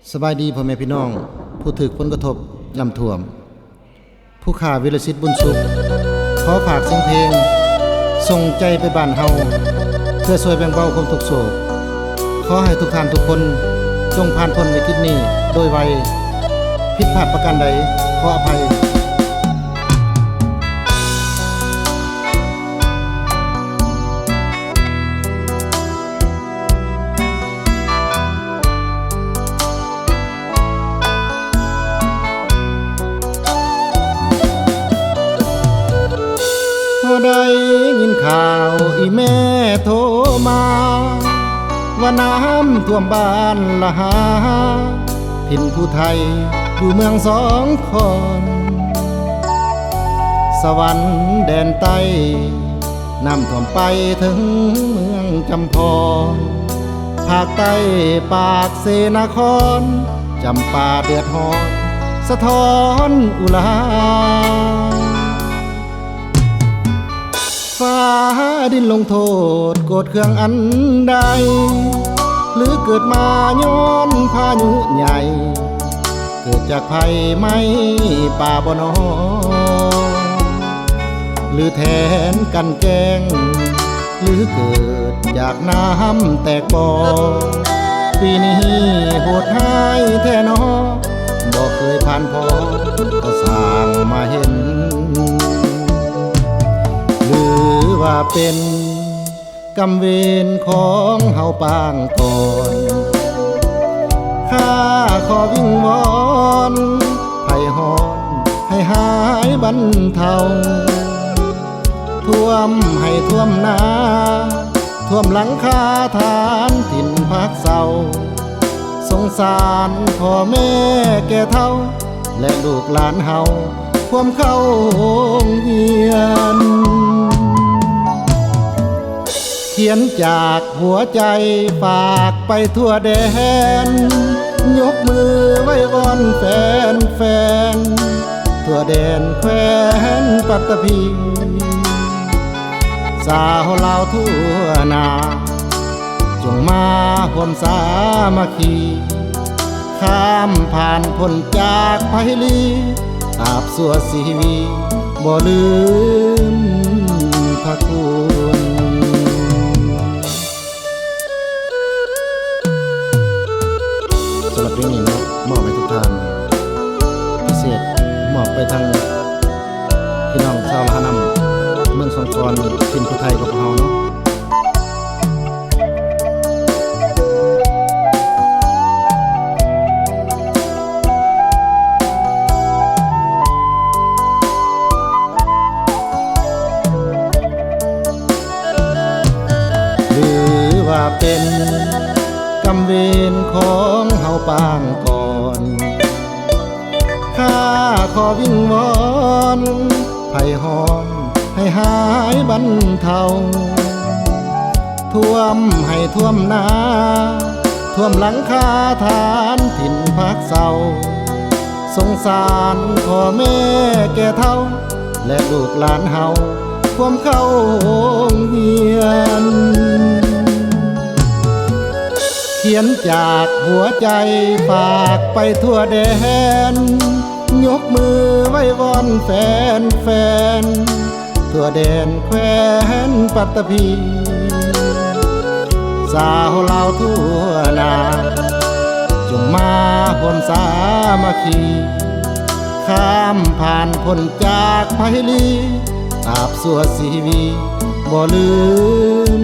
สบายดีพ่อแม่พี่น้องผู้ถูกผลกระทบน้ำท่วมผู้ข่าวิรสิทธิ์บุญสุขขอฝากเสียงเพลงส่งใจไปบ้านเฮาเพื่อช่วยแบ่งเบาความทุกข์โศกขอให้ทุกท่านทุกคนจงผ่านพ้นวิกฤตนี้โดยไวผิดพลาดประการใดขออภัยได้ยินข่าวอีแม่โทรมาว่าน้ำท่วมบ้านละหาถิ่นผู้ไทยอยู่เมืองสองคนสวรรค์แดนใต้น้ำท่วมไปถึงเมืองจำพรภาคใต้ปากเสนาครจำปาเดือดร้อนสะท้อนอุราฟ้าดินลงโทษโกรธเครื่องอันใดหรือเกิดมาย้อนพายุใหญ่เกิดจากภัยไหมป่าบ่นอหรือแทนกันแกงหรือเกิดจากน้ำแตกบ่อปีนี้โหดหายแท้นอบ่เคยผ่านพอก็สร้างมาเห็นหรือว่าเป็นกรรมเวรของเฮาปางก่อนข้าขอวิงวอนให้หอนให้หายบรรเทาท่วมให้ท่วมนาท่วมหลังคาฐานถิ่นพักเศร้าสงสารพ่อแม่แก่เฒ่าและลูกหลานเฮาความเข้าโรงเรียนเขียนจากหัวใจฝากไปทั่วแดนยกมือไว้วอนแฟนทั่วแดนแคว้นปัตตภีสาวลาวทั่วนาจงมาห่วมสามัคคีข้ามผ่านพ้นจากภัยลีตราบสั่วชีวีบ่ลืมพระคุณสำหรับเพลงนี้มอบให้ทุกท่านพิเศษมอบไปทางพี่น้องชาวลาวนำเมืองสงขลาถิ่นผู้ไทยกับเฮาเนาะหรือว่าเป็นกรรมเวรของเฮาปางก่อนข้าขอวิงวอนให้หอนให้หายบรรเทาท่วมให้ท่วมนาท่วมหลังคาฐานถิ่นพักเศร้าสงสารพ่อแม่แก่เฒ่าและลูกหลานเฮาความเข้าโรงเรียนเขียนจากหัวใจฝากไปทั่วแดนยกมือไว้วอนแฟนทั่วแดนแคว้นปัตตภีสาวลาวทั่วนาจงมาห่วมสามัคคีข้ามผ่านพ้นจากภัยลีตราบสั่วชีวีบ่ลืม